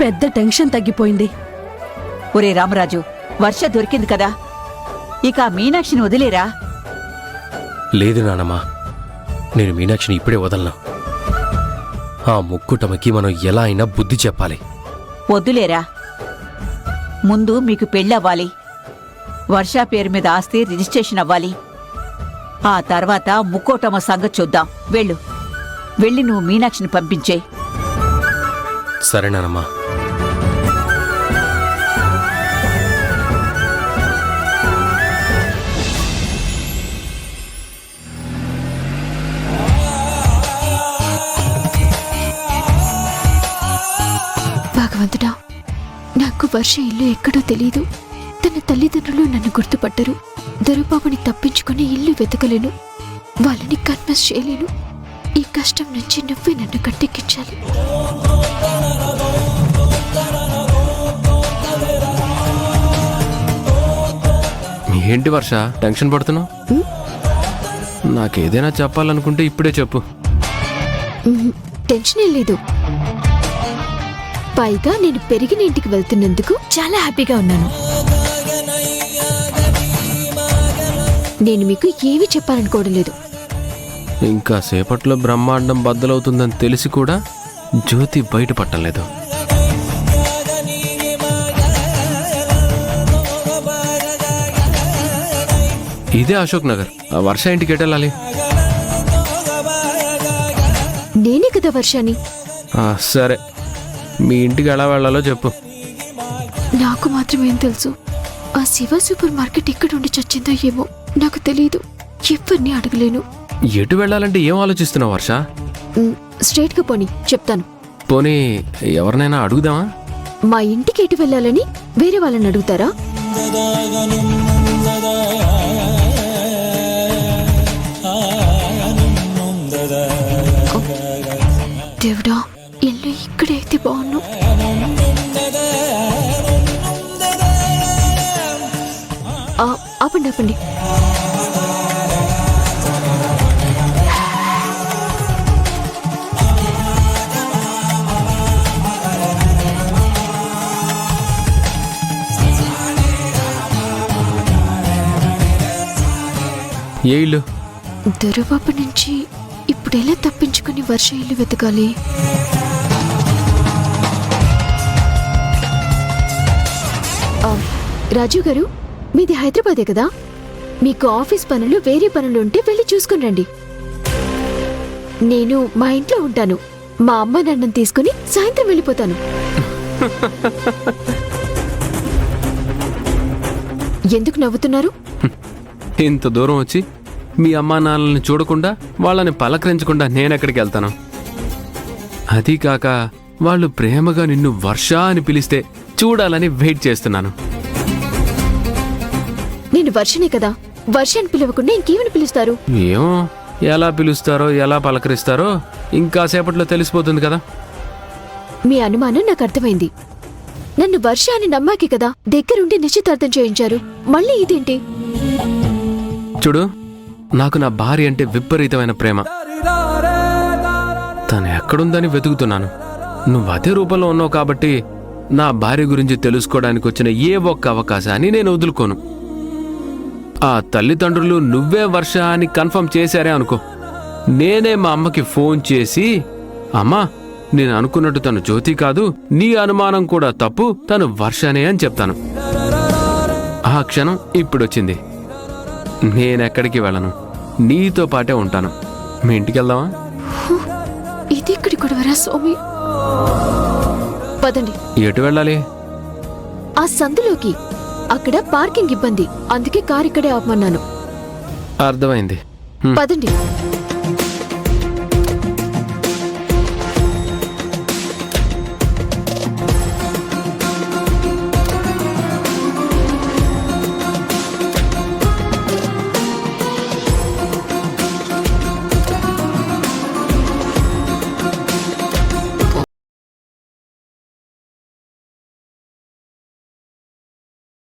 పెద్ద టెన్షన్ తగ్గిపోయింది. ఒరే రామరాజు, వర్ష దొరికింది కదా, ఇక ఆ మీనాక్షిని వదిలేరా? లేదు నానమ్మా, నేను మీనాక్షిని ఇప్పుడే వదలను. ఆ ముక్కుటమకి మనం ఎలా అయినా బుద్ధి చెప్పాలి. వద్దులేరా, ముందు మీకు పెళ్ళవ్వాలి, వర్ష పేరు మీద ఆస్తి రిజిస్ట్రేషన్ అవ్వాలి. ఆ తర్వాత ముక్కోటమ్మ సంగతి చూద్దాం. వెళ్ళి నువ్వు మీనాక్షిని పంపించేయి. సరే నానమ్మా. భగవంతుడా, నాకు వర్ష ఇల్లు ఎక్కడో తెలీదు. తన తల్లిదండ్రులు నన్ను గుర్తుపట్టరు. దొరబాబుని తప్పించుకుని ఇల్లు వెతకలేను, వాళ్ళని కన్విన్స్ చేయలేను. ఈ కష్టం నుంచి నువ్వే నన్ను కట్టెక్కించాలి. ఏంటి వర్ష టెన్షన్ పడుతున్నావు? నాకేదైనా చెప్పాలనుకుంటే ఇప్పుడే చెప్పు. టెన్షన్ ఏం లేదు. పైగా నేను పెరిగిన ఇంటికి వెళ్తున్నందుకు చాలా హ్యాపీగా ఉన్నాను. నేను మీకు ఏమీ చెప్పాలనుకోవడం లేదు. ఇంకా సేపట్లో బ్రహ్మాండం బద్దలవుతుందని తెలిసి కూడా జ్యోతి బయటపట్టలేదు. ఇదే అశోక్ నగర్. ఆ వర్ష ఇంటికి ఎటెళ్ళాలి? నేనే కదా వర్షాని. సరే, మీ ఇంటికి ఎలా వెళ్ళాలో చెప్పు. నాకు మాత్రం ఏం తెలుసు. ఆ శివ సూపర్ మార్కెట్ ఇక్కడ ఉండి చచ్చిందో ఏమో నాకు తెలియదు. ఎవరిని అడగలేను. ఎటు వెళ్ళాలంటే ఏం ఆలోచిస్తున్నావు వర్ష? స్ట్రైట్ గా పోనీ, చెప్తాను. పోనీ ఎవరినైనా అడుగుదామా? మా ఇంటికి ఎటు వెళ్ళాలని వేరే వాళ్ళని అడుగుతారా? దేవుడా, ఇల్లు ఇక్కడే అయితే బాగున్నావు. ఆపండి. ఏ ఇల్లు? దొరబాబు నుంచి ఇప్పుడెలా తప్పించుకుని వర్ష ఇల్లు వెతకాలి? రాజు గారు, మీది హైదరాబాదే కదా? మీకు ఆఫీస్ పనులు వేరే పనులు ఉంటే వెళ్ళి చూసుకుని రండి. నేను మా ఇంట్లో ఉంటాను. మా అమ్మ నాన్నని తీసుకుని సాయంత్రం వెళ్ళిపోతాను. ఎందుకు నవ్వుతున్నారు? ఇంత దూరం వచ్చి మీ అమ్మా నాన్నల్ని చూడకుండా వాళ్ళని పలకరించకుండా నేనెక్కడికి వెళ్తాను? అదీ కాక వాళ్ళు ప్రేమగా నిన్ను వర్ష అని పిలిస్తే చూడాలని వెయిట్ చేస్తున్నాను. నేను వర్షనే కదా, వర్షాన్ని పిలవకుండా ఇంకేమని పిలుస్తారు? ఏమో, ఎలా పిలుస్తారో ఎలా పలకరిస్తారో ఇంకాసేపట్లో తెలిసిపోతుంది కదా. మీ అనుమానం నాకు అర్థమైంది. నన్ను వర్ష అని నమ్మాకే కదా దగ్గరుండి నిశ్చితార్థం చేయించారు. మళ్ళీ ఇదేంటి? చూడు, నాకు నా భార్య అంటే విపరీతమైన ప్రేమ. తను ఎక్కడుందని వెతుకుతున్నాను. నువ్వు అదే రూపంలో ఉన్నావు కాబట్టి నా భార్య గురించి తెలుసుకోవడానికి వచ్చిన ఏ ఒక్క అవకాశాన్ని నేను వదులుకోను. ఆ తల్లిదండ్రులు నువ్వే వర్ష అని కన్ఫర్మ్ చేశారే అనుకో, నేనే మా అమ్మకి ఫోన్ చేసి, అమ్మా, నేను అనుకున్నట్టు తను జ్యోతి కాదు, నీ అనుమానం కూడా తప్పు, తను వర్షనే అని చెప్తాను. ఆ క్షణం ఇప్పుడొచ్చింది. నేనెక్కడికి వెళ్ళను, నీతో పాటే ఉంటాను. మీ ఇంటికి వెళ్దామా? ఇది ఇక్కడి గొడవరా స్వామి? పదండి. ఎటు వెళ్ళాలి? ఆ సందులోకి. అక్కడ పార్కింగ్ ఇబ్బంది, అందుకే కారు ఇక్కడే ఆపమన్నాను. అర్థమైంది. పదండి.